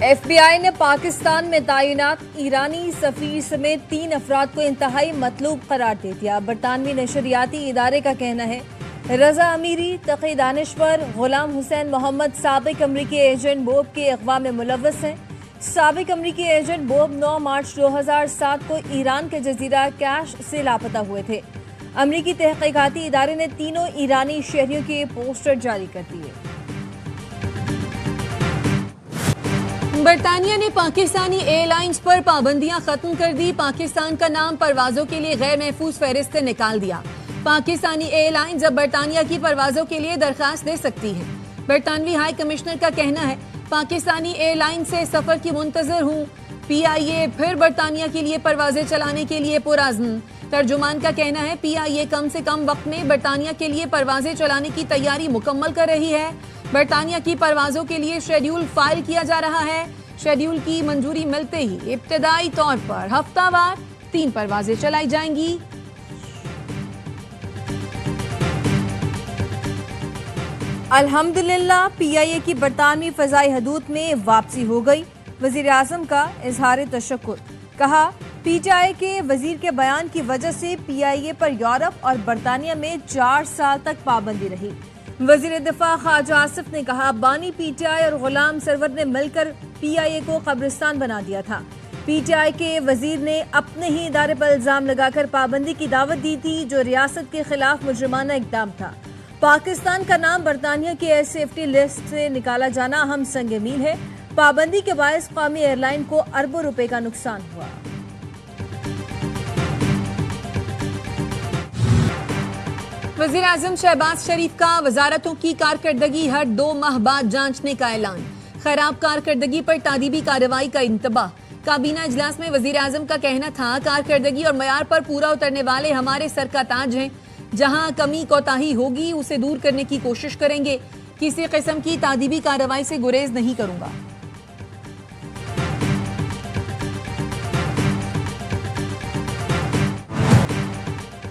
FBI ने पाकिस्तान में तैनात ईरानी सफीर समेत 3 अफराद को इंतहाई मतलूब करार दे दिया। बरतानवी नशरियाती इदारे का कहना है रजा अमीरी, तकी दानिश्वर, गुलाम हुसैन मोहम्मद साबिक अमरीकी एजेंट बोब के अगवा में मुलव्वस हैं। साबिक अमरीकी एजेंट बोब 9 मार्च 2007 को ईरान के जजीरा कैश से लापता हुए थे। अमरीकी तहकीकाती इदारे ने तीनों ईरानी शहरियों के पोस्टर जारी कर दिए। बरतानिया ने पाकिस्तानी एयरलाइंस पर पाबंदियां खत्म कर दी। पाकिस्तान का नाम परवाजों के लिए गैर महफूज फहरिस्त से निकाल दिया। पाकिस्तानी एयरलाइंस अब बरतानिया की परवाजों के लिए दरखास्त दे सकती है। बरतानवी हाई कमिश्नर का कहना है पाकिस्तानी एयरलाइन से सफर की मुंतजर हूँ। PIA फिर बरतानिया के लिए परवाजें चलाने के लिए पुराज़्म। तर्जुमान का कहना है PIA कम से कम वक्त में बरतानिया के लिए परवाजें चलाने की तैयारी मुकम्मल कर रही है। बरतानिया की परवाजों के लिए शेड्यूल फाइल किया जा रहा है। शेड्यूल की मंजूरी मिलते ही इब्तदाई तौर पर हफ्तावार 3 परवाजें चलाई जाएंगी। अल्हम्दुलिल्लाह PIA की बरतानवी फजाई हदूद में वापसी हो गई। वजीर आजम का इजहार तशक्कुर। कहा PTI के वजीर के बयान की वजह से PIA पर यूरोप और बरतानिया में 4 साल तक पाबंदी रही। वजीर दिफा ख्वाजा आसिफ ने कहा बानी PTI और गुलाम सरवर ने मिलकर PIA को कब्रिस्तान बना दिया था। PTI के वजीर ने अपने ही इदारे पर इल्जाम लगाकर पाबंदी की दावत दी थी जो रियासत के खिलाफ मुजरिमाना इकदाम था। पाकिस्तान का नाम बरतानिया की एयर सेफ्टी लिस्ट से निकाला जाना अहम संग मील है। पाबंदी के बायस कौमी एयरलाइन को अरबों रुपए का नुकसान हुआ। वज़ीर आज़म शहबाज शरीफ का वजारतों की कारकर्दगी हर 2 माह बाद जांचने का ऐलान। खराब कारकर्दगी पर तादीबी कार्रवाई का इंतबाह। काबीना इजलास में वज़ीर आज़म का कहना था कारकर्दगी और मयार पर पूरा उतरने वाले हमारे सर का ताज हैं। जहां कमी कोताही होगी उसे दूर करने की कोशिश करेंगे। किसी किस्म की तादीबी कार्रवाई से गुरेज नहीं करूंगा।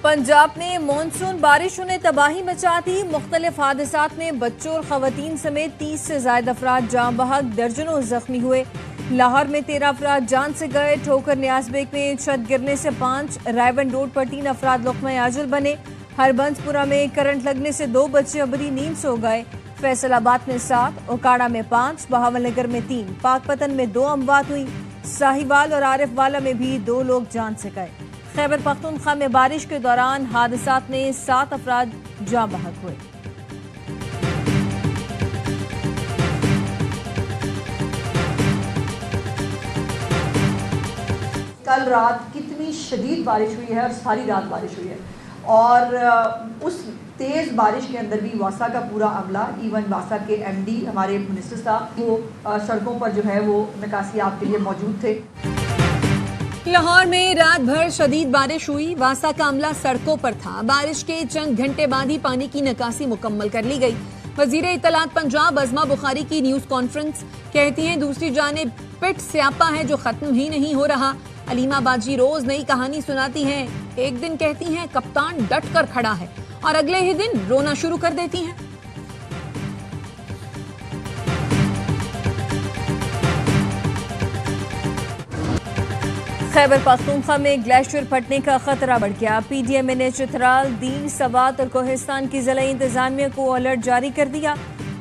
पंजाब में मानसून बारिशों ने तबाही मचा दी। मुख्तलिफ हादसात में बच्चों और खवातीन समेत 30 से ज्यादा अफराद जान बहक, दर्जनों जख्मी हुए। लाहौर में 13 अफराद जान से गए। ठोकर न्याज़बेग में छत गिरने से 5, रायवन रोड पर 3 अफराद लुक़्मा आजल बने। हरबंसपुरा में करंट लगने से 2 बच्चे अबरी नींद सो गए। फैसलाबाद में 7, ओकाड़ा में 5, बहावलनगर में 3, पाकपतन में 2 अमवात हुई। साहिवाल और आरिफ वाला में भी 2 लोग जान से गए। खैबर पख्तूनख्वा में बारिश के दौरान हादसात में 7 अफराद जान बहक हुए। कल रात कितनी शदीद बारिश हुई है और सारी रात बारिश हुई है और उस तेज़ बारिश के अंदर भी वासा का पूरा अमला, इवन वासा के MD हमारे मिनिस्टर साहब वो सड़कों पर जो है वो निकासियात के लिए मौजूद थे। लाहौर में रात भर शदीद बारिश हुई। वासा का अमला सड़कों पर था। बारिश के चंद घंटे बाद ही पानी की निकासी मुकम्मल कर ली गई। वजीर इत्तलात पंजाब अज़मा बुखारी की न्यूज कॉन्फ्रेंस। कहती हैं दूसरी जानिब पिट स्यापा है जो खत्म ही नहीं हो रहा। अलीमा बाजी रोज नई कहानी सुनाती हैं। एक दिन कहती हैं कप्तान डट कर खड़ा है और अगले ही दिन रोना शुरू कर देती हैं। खैबर पख्तूनख्वा में ग्लेशियर फटने का खतरा बढ़ गया। PDMA ने चित्राल, दीन, सवात और कोहिस्तान की जिला इंतजामिया को अलर्ट जारी कर दिया।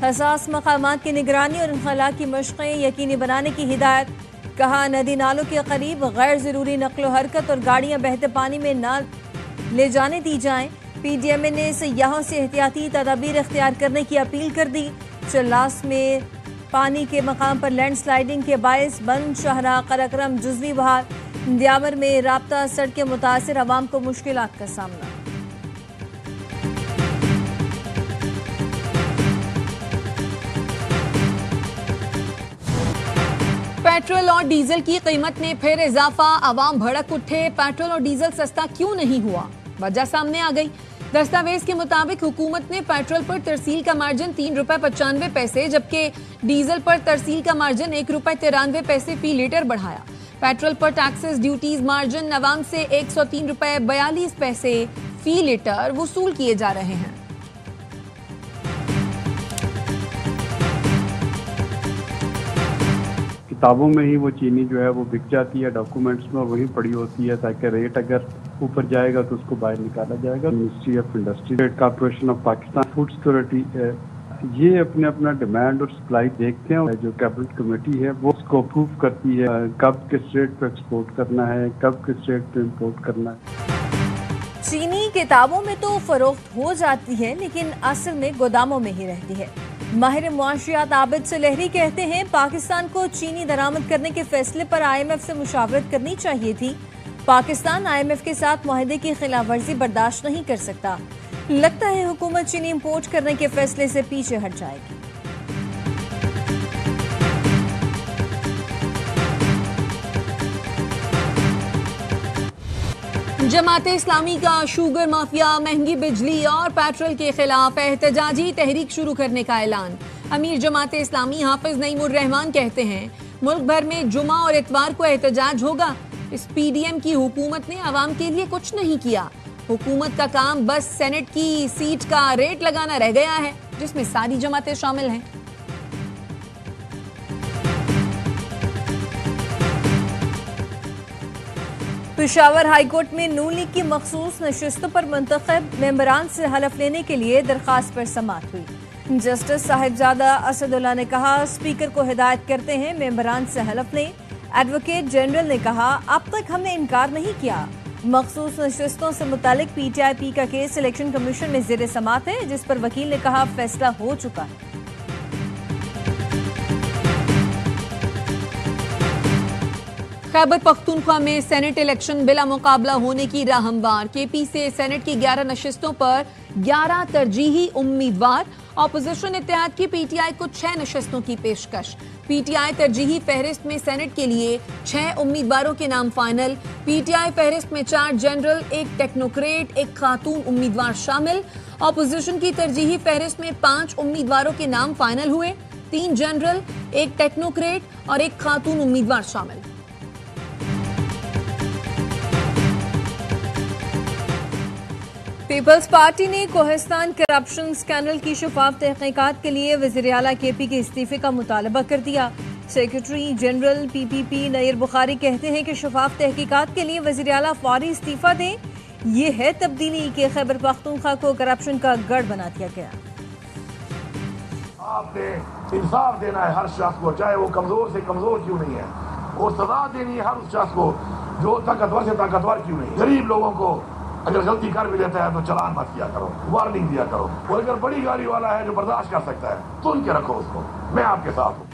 हसास मकामात की निगरानी और इनखला की मशक़ें यकीनी बनाने की हिदायत। कहा नदी नालों के करीब गैर जरूरी नक्लो हरकत और गाड़ियां बहते पानी में न ले जाने दी जाएं। PDMA ने सयाहों से एहतियाती तदाबीर इख्तियार करने की अपील कर दी। चल्लास में पानी के मकाम पर लैंडस्लाइडिंग के बायस बंद शाहरा कराक्रम जुज़वी बहाल। दियावर में राब्ता सड़कें मुतासिर अवाम को मुश्किलात का सामना। पेट्रोल और डीजल की कीमत में फिर इजाफा। अवाम भड़क उठे। पेट्रोल और डीजल सस्ता क्यों नहीं हुआ? वजह सामने आ गई। दस्तावेज के मुताबिक हुकूमत ने पेट्रोल पर तरसील का मार्जिन ₹3.95 जबकि डीजल पर तरसील का मार्जिन ₹1.93 फी लीटर बढ़ाया। पेट्रोल पर टैक्सेस ड्यूटीज मार्जिन अवाम से ₹103.42 फी लीटर वसूल किए जा रहे हैं। किताबों में ही वो चीनी जो है वो बिक जाती है, डॉक्यूमेंट्स में वही पड़ी होती है, ताकि रेट अगर ऊपर जाएगा तो उसको बाहर निकाला जाएगा। Ministry of industry, trade corporation of Pakistan, food security, ये अपने अपना डिमांड और सप्लाई देखते हैं। जो कैबिनेट कमेटी है वो उसको अप्रूव करती है, कब किस रेट पे एक्सपोर्ट करना है, कब किस रेट पे इम्पोर्ट करना है। चीनी किताबों में तो फरोख्त हो जाती है, लेकिन असल में गोदामों में ही रहती है। माहिर मुआशियात आबिद सुलेहरी कहते हैं, पाकिस्तान को चीनी दरामद करने के फैसले पर IMF से मुशावरत करनी चाहिए थी। पाकिस्तान IMF के साथ मुआहदे की खिलाफ वर्जी बर्दाश्त नहीं कर सकता। लगता है हुकूमत चीनी इंपोर्ट करने के फैसले से पीछे हट जाएगी। जमाते इस्लामी का शुगर माफिया, महंगी बिजली और पेट्रोल के खिलाफ एहतजाजी तहरीक शुरू करने का ऐलान। अमीर जमाते इस्लामी हाफिज नईमुर रहमान कहते हैं, मुल्क भर में जुमा और इतवार को एहतजाज होगा। इस PDM की हुकूमत ने आवाम के लिए कुछ नहीं किया। हुकूमत का काम बस सेनेट की सीट का रेट लगाना रह गया है, जिसमें सारी जमातें शामिल हैं। पेशावर हाईकोर्ट में नून लीग की मखसूस नशिस्तों पर मुंतखब मेंबरान से हलफ लेने के लिए दरखास्त पर समाअत हुई। जस्टिस साहिबजादा असदुल्ला ने कहा, स्पीकर को हिदायत करते हैं मेंबरान से हलफ लें। एडवोकेट जनरल ने कहा, अब तक हमने इनकार नहीं किया। मखसूस नशिस्तों से मुतालिक PTIP का केस इलेक्शन कमीशन में ज़ेर समाअत है, जिस पर वकील ने कहा फैसला हो चुका है। खैबर पख्तूनख्वा में सेनेट इलेक्शन बिला मुकाबला होने की राह हमवार। KP से सेनेट की 11 नशिस्तों पर 11 तरजीही उम्मीदवार। ऑपोजिशन इत्तेहाद की PTI को 6 नशिस्तों की पेशकश। PTI तरजीही फहरिस्त में सेनेट के लिए 6 उम्मीदवारों के नाम फाइनल। PTI फहरिस्त में 4 जनरल, 1 टेक्नोक्रेट, 1 खातून उम्मीदवार शामिल। ऑपोजिशन की तरजीही फहरिस्त में 5 उम्मीदवारों के नाम फाइनल हुए, 3 जनरल, 1 टेक्नोक्रेट और 1 खातून उम्मीदवार शामिल। पीपल्स पार्टी ने कोहिस्तान करप्शन स्कैंडल की शफाफ तहकीकात के लिए वज़ीर आला KP के इस्तीफे का मुतालबा कर दिया। Secretary general PPP Nayyar Bukhari कहते हैं कि शफाफ तहकीकात के लिए वज़ीर आला फौरी इस्तीफा दें। ये है तब्दीली कि खैबर पख्तूनख्वा को करप्शन का गढ़ बना दिया गया। आपने इंसाफ देना है हर शख्स को, चाहे वो कमजोर से कमजोर क्यों नहीं है, और सजा देनी है हर उस शख्स को जो ताकतवर से ताकतवर क्यों नहीं। गरीब लोगों को अगर गलती कर भी लेता है तो चलान मत किया करो, वार्निंग दिया करो। और अगर बड़ी गाड़ी वाला है जो बर्दाश्त कर सकता है तो उनके रखो उसको। मैं आपके साथ हूँ।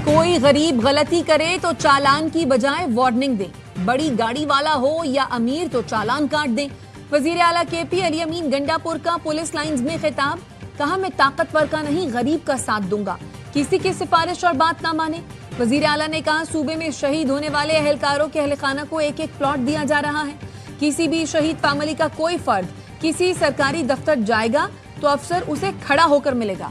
कोई गरीब गलती करे तो चालान की बजाय वार्निंग दे। बड़ी गाड़ी वाला हो या अमीर तो चालान काट दें। वजीर आला KP अली अमीन गंडापुर का पुलिस लाइंस में खिताब। कहा, मैं ताकतवर का नहीं गरीब का साथ दूंगा, किसी की सिफारिश और बात ना माने। वजीर आला ने कहा, सूबे में शहीद होने वाले अहलकारों के अहलखाना को 1-1 प्लॉट दिया जा रहा है। किसी भी शहीद फैमिली का कोई फर्द किसी सरकारी दफ्तर जाएगा तो अफसर उसे खड़ा होकर मिलेगा।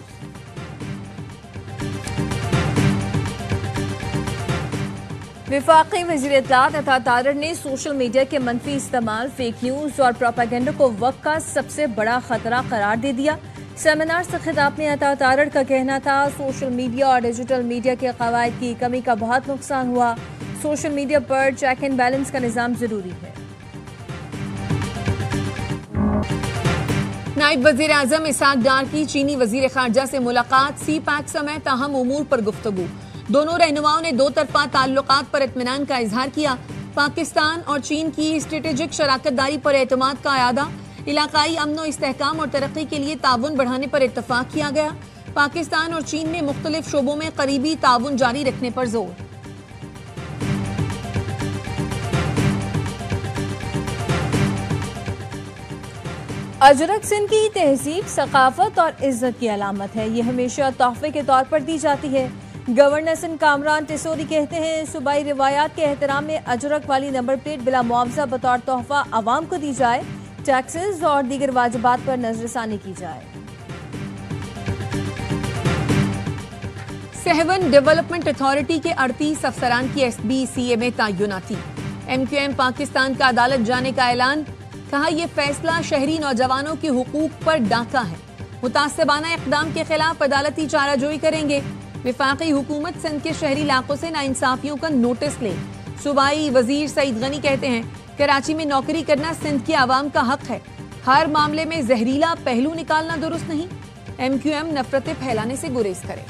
वफाकी वज़ीर इत्तलात अता तारड़ ने सोशल मीडिया के मनफी इस्तेमाल, फेक न्यूज और प्रोपेगेंडा को वक्त का सबसे बड़ा खतरा करार दे दिया। सेमिनार से खिताब में अता तारड़ का कहना था, सोशल मीडिया और डिजिटल मीडिया के कवायद की कमी का बहुत नुकसान हुआ। सोशल मीडिया पर चेक एंड बैलेंस का निजाम जरूरी है। नायब वजीर आजम इसहाक डार की चीनी वजीर खारजा से मुलाकात, CPEC समेत अहम उमूर पर गुफ्तगू। दोनों रहनुमाओं ने दो तरफा ताल्लुकात पर इत्मीनान का इजहार किया। पाकिस्तान और चीन की स्ट्रेटेजिक शराकतदारी पर एतमाद का अयादा। इलाकाई अमन और इस्तेहकाम और तरक्की के लिए ताउन बढ़ाने पर इत्तफाक किया गया। पाकिस्तान और चीन में मुख्तलिफ शोबों में करीबी ताउन जारी रखने पर जोर। अजरक सिंध की तहजीब, सकाफत और इज्जत की अलामत है। ये हमेशा तोहफे के तौर पर दी जाती है। गवर्नर सिंध कामरान टिसोरी कहते हैं, सूबाई रिवायात के एहतराम में अजरक वाली नंबर प्लेट बिला मुआवजा बतौर तोहफा आवाम को दी जाए। टैक्सेस और दीगर वाजिबात पर नजरसानी की जाए। सहवन डेवलपमेंट अथॉरिटी के 38 अफसरान की SB CA में तयनाती। MQM पाकिस्तान का अदालत जाने का ऐलान। कहा, यह फैसला शहरी नौजवानों के हुकूक पर डाका है। मुतासिबाना इक़दाम के खिलाफ अदालती चाराजोई करेंगे। वफाकी हुकूमत सिंध के शहरी इलाकों से नाइंसाफियों का नोटिस ले। सूबाई वजीर सईद गनी कहते हैं कराची में नौकरी करना सिंध की आवाम का हक है, हर मामले में जहरीला पहलू निकालना दुरुस्त नहीं। MQM नफरतें फैलाने से गुरेज करे।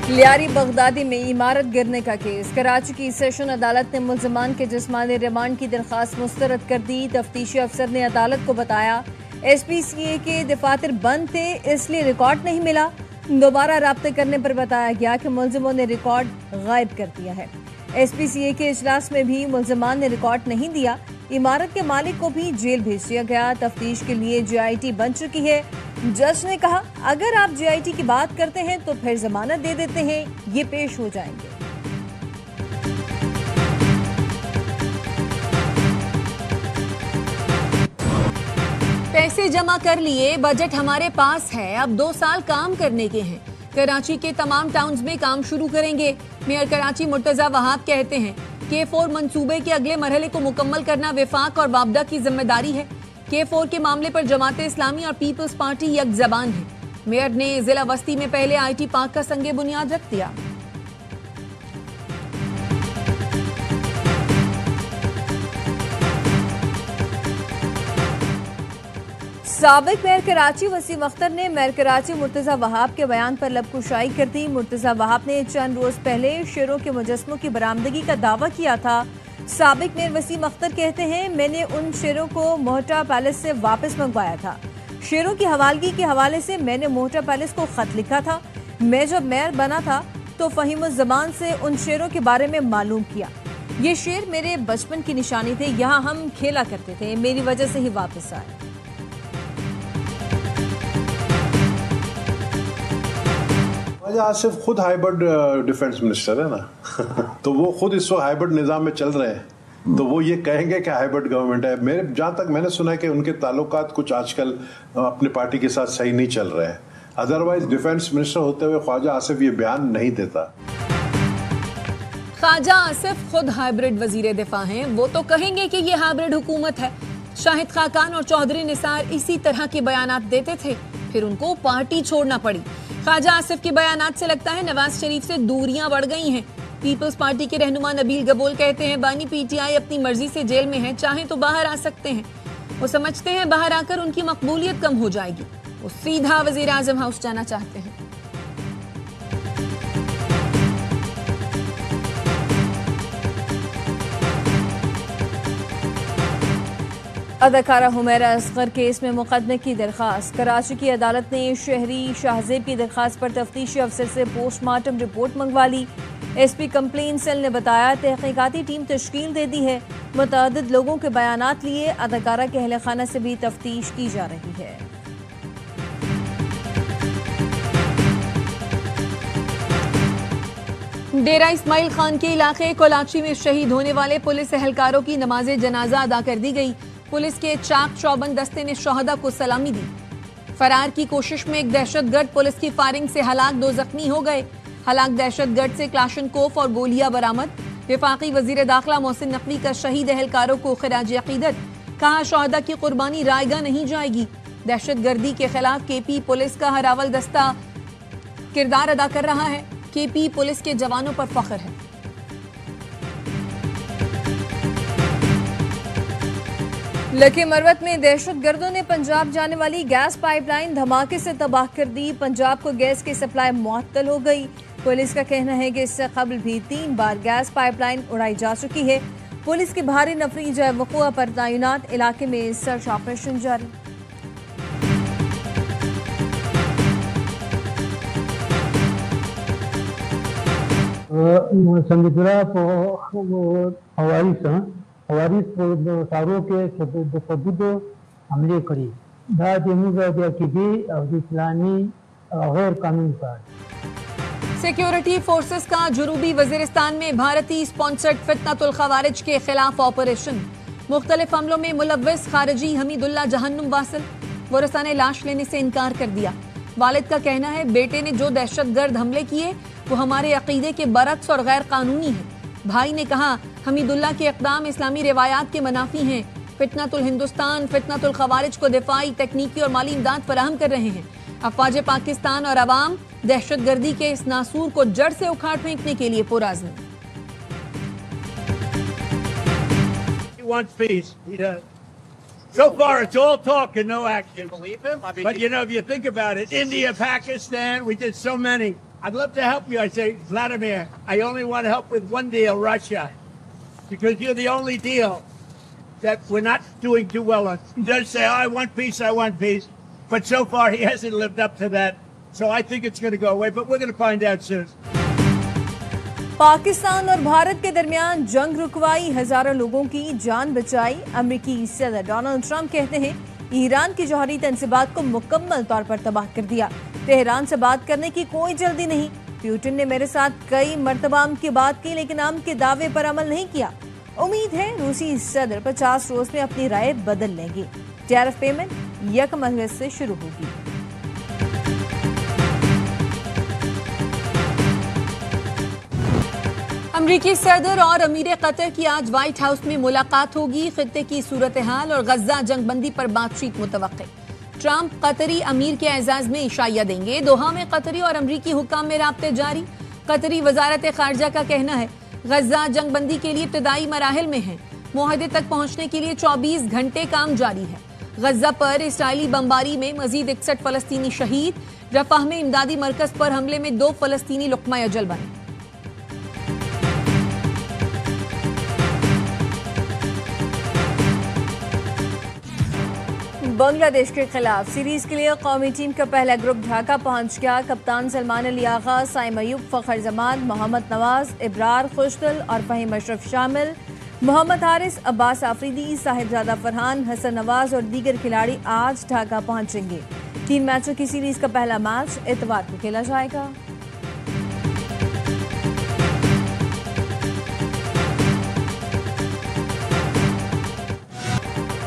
लियारी बगदादी में इमारत गिरने का केस। कराची की सेशन अदालत ने मुल्ज़मान के जिस्मानी रिमांड की दरख्वास्त मुस्तरद कर दी। तफ्तीशी अफसर ने अदालत को बताया SPCA के दफातर बंद थे, इसलिए रिकॉर्ड नहीं मिला। दोबारा राब्ते करने पर बताया गया कि मुल्ज़िमों ने रिकॉर्ड गायब कर दिया है। SPCA के इजलास में भी मुल्ज़मान ने रिकॉर्ड नहीं दिया। इमारत के मालिक को भी जेल भेज दिया गया। तफ्तीश के लिए JIT बन चुकी है। जज ने कहा अगर आप JIT की बात करते हैं तो फिर जमानत दे देते हैं, ये पेश हो जाएंगे। पैसे जमा कर लिए, बजट हमारे पास है, अब 2 साल काम करने के हैं। कराची के तमाम टाउन्स में काम शुरू करेंगे। मेयर कराची मुर्तजा वहाब कहते हैं K4 मंसूबे के अगले मरहले को मुकम्मल करना वफाक और वाबदा की जिम्मेदारी है। K4 के मामले पर जमाते इस्लामी और पीपल्स पार्टी एक जबान है। मेयर ने जिला वस्ती में पहले IT पार्क का संगे बुनियाद रख दिया। साबिक मेयर कराची वसीम अख्तर ने मेयर कराची मुर्तजा वहाब के बयान पर लबकुशाई कर दी। मुर्तजा वहाब ने चंद रोज पहले शेरों के मुजस्मों की बरामदगी का दावा किया था। साबिक मेयर वसीम अख्तर कहते हैं मैंने उन शेरों को मोहटा पैलेस से वापस मंगवाया था। शेरों की हवालगी के हवाले से मैंने मोहटा पैलेस को खत लिखा था। मैं जब मेयर बना था तो फहीमुज़्ज़मान से उन शेरों के बारे में मालूम किया। ये शेर मेरे बचपन की निशानी थे, यहाँ हम खेला करते थे, मेरी वजह से ही वापस आए। ख्वाजा आसिफ खुद हाइब्रिड डिफेंस मिनिस्टर है ना तो वो खुद इस वक्त हाइब्रिड निज़ाम में चल रहे हैं, तो वो ये कहेंगे कि हाइब्रिड गवर्नमेंट है। मेरे जहाँ तक मैंने सुना है कि उनके ताल्लुकात कुछ आजकल अपने पार्टी के साथ सही नहीं चल रहे हैं। अदरवाइज डिफेंस मिनिस्टर होते हुए ख्वाजा आसिफ ये बयान नहीं देता। ख्वाजा आसिफ खुद हाइब्रिड वजीर दिफा हैं, वो तो कहेंगे कि ये हाइब्रिड हुकूमत है। शाहिद खाकान और चौधरी निसार इसी तरह के बयानात देते थे, फिर उनको पार्टी छोड़ना पड़ी। ख्वाजा आसिफ के बयानात से लगता है नवाज शरीफ से दूरियां बढ़ गई हैं। पीपल्स पार्टी के रहनुमा नबील गबोल कहते हैं बानी PTI अपनी मर्जी से जेल में है, चाहे तो बाहर आ सकते हैं। वो समझते हैं बाहर आकर उनकी मकबूलियत कम हो जाएगी, वो सीधा वजीर आजम हाउस जाना चाहते हैं। अदाकारा हुमैरा असगर केस में मुकदमे की दरखास्त। कराची की अदालत ने शहरी शाहजेब की दरखास्त पर तफ्तीशी अफसर से पोस्टमार्टम रिपोर्ट मंगवा ली। SP कंप्लेन सेल ने बताया तहकीकाती टीम तश्कील दे दी है। मुतअद्दिद लोगों के बयानात लिए अदाकारा के अहले खाना से भी तफ्तीश की जा रही है। डेरा इस्माइल खान के इलाके कोलाची में शहीद होने वाले पुलिस एहलकारों की नमाज जनाजा अदा कर दी गई। पुलिस के चाक चौबंद दस्ते ने शहदा को सलामी दी। फरार की कोशिश में एक दहशतगर्द पुलिस की फायरिंग से हलाक, 2 जख्मी हो गए। हलाक दहशतगर्द से क्लाशनकोफ और गोलियां बरामद। वफाकी वजीर दाखिला मोहसिन नकवी का शहीद एहलकारों को खिराज अकीदत, कहा शहदा की कुर्बानी रायगा नहीं जाएगी। दहशतगर्दी के खिलाफ KP पुलिस का हरावल दस्ता किरदार अदा कर रहा है। KP पुलिस के जवानों पर फख्र है। लकी मरवत में दहशतगर्दों ने पंजाब जाने वाली गैस पाइपलाइन धमाके से तबाह कर दी। पंजाब को गैस की सप्लाई मुअत्तल हो गई। पुलिस का कहना है कि इससे कबल भी 3 बार गैस पाइपलाइन उड़ाई जा चुकी है। पुलिस की भारी नफरी जय वक़ुआ पर तैनात, इलाके में सर्च ऑपरेशन जारी। संगीतरा हवारी सारों के तशद्दुद हमले करी इस्लामी गैर कानूनी कार्य। सिक्योरिटी फोर्सेस का जुनूबी वजीरिस्तान में भारतीय स्पॉन्सर्ड फितनतुल खवारिज के खिलाफ ऑपरेशन। मुख्तलिफ हमलों में मुलव्विस खारिजी हमीदुल्लाह जहन्नुम वासिल, वरसा ने लाश लेने से इनकार कर दिया। वालिद का कहना है बेटे ने जो दहशतगर्द हमले किए वो हमारे अकीदे के बरक्स और गैर कानूनी है। भाई ने कहा हमीदुल्लाह के इक़दाम इस्लामी रिवायात के मनाफी हैं। फितनतुल हिंदुस्तान फितनतुल खवारिज को दिफाई, तकनीकी और माली इमदाद फराहम कर रहे हैं। अफवाज पाकिस्तान और अवाम दहशतगर्दी के इस नासूर को जड़ से उखाड़ फेंकने के लिए पुरअज़्म। So far, it's all talk and no action. Believe him? But you know, if you think about it, India, Pakistan, we did so many. I'd love to help you. I say, Vladimir, I only want to help with one deal, Russia, because you're the only deal that we're not doing too well on. He does say, oh, I want peace, but so far he hasn't lived up to that. So I think it's going to go away, but we're going to find out soon. Pakistan और भारत के दरमियान जंग रुकवाई, हजारों लोगों की जान बचाई। अमेरिकी सदर डोनाल्ड ट्रंप कहते हैं ईरान की जौहरी तंसीबात को मुकम्मल तौर पर तबाह कर दिया। तेहरान से बात करने की कोई जल्दी नहीं। पुतिन ने मेरे साथ कई मर्तबा अमन की बात की, लेकिन अमन के दावे पर अमल नहीं किया। उम्मीद है रूसी सदर 50 रोज में अपनी राय बदल लेंगे। टैरिफ पेमेंट 1 अगस्त से शुरू होगी। अमरीकी सदर और अमीर कतर की आज व्हाइट हाउस में मुलाकात होगी। खित्ते की सूरत हाल और गजा जंगबंदी पर बातचीत मुतवक्के। ट्रंप कतरी अमीर के एजाज में इशाया देंगे। दोहा में कतरी और अमरीकी हुक्काम में राब्ते जारी। कतरी वजारत खारजा का कहना है गजा जंगबंदी के लिए इब्तदाई मराहिल में है। मुआहदे तक पहुंचने के लिए 24 घंटे काम जारी है। गजा पर इसराइली बमबारी में मजीद 61 फलस्तीनी शहीद। रफाह में इमदादी मरकज पर हमले में 2 फलस्तीनी लुक्मा अजल बने। बांग्लादेश के खिलाफ सीरीज के लिए कौमी टीम का पहला ग्रुप ढाका पहुंच गया। कप्तान सलमान अली आगा, साइम अयूब, फखर जमान, मोहम्मद नवाज, इब्रार, खुशदिल और फहीम अशरफ शामिल। मोहम्मद हारिस, अब्बास आफरीदी, साहिबजादा फरहान, हसन नवाज और दीगर खिलाड़ी आज ढाका पहुंचेंगे। 3 मैचों की सीरीज का पहला मैच इतवार को खेला जाएगा।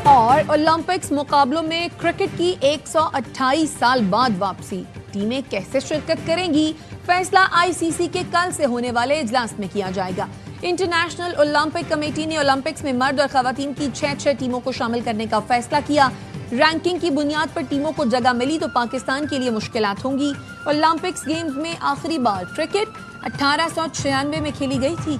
और ओलंपिक्स मुकाबलों में क्रिकेट की 128 साल बाद वापसी। टीमें कैसे शिरकत करेंगी, फैसला आईसीसी के कल से होने वाले इजलास में किया जाएगा। इंटरनेशनल ओलंपिक कमेटी ने ओलंपिक्स में मर्द और खवातीन की 6 टीमों को शामिल करने का फैसला किया। रैंकिंग की बुनियाद पर टीमों को जगह मिली तो पाकिस्तान के लिए मुश्किलात होंगी। ओलंपिक्स गेम्स में आखिरी बार क्रिकेट 1896 में खेली गई थी।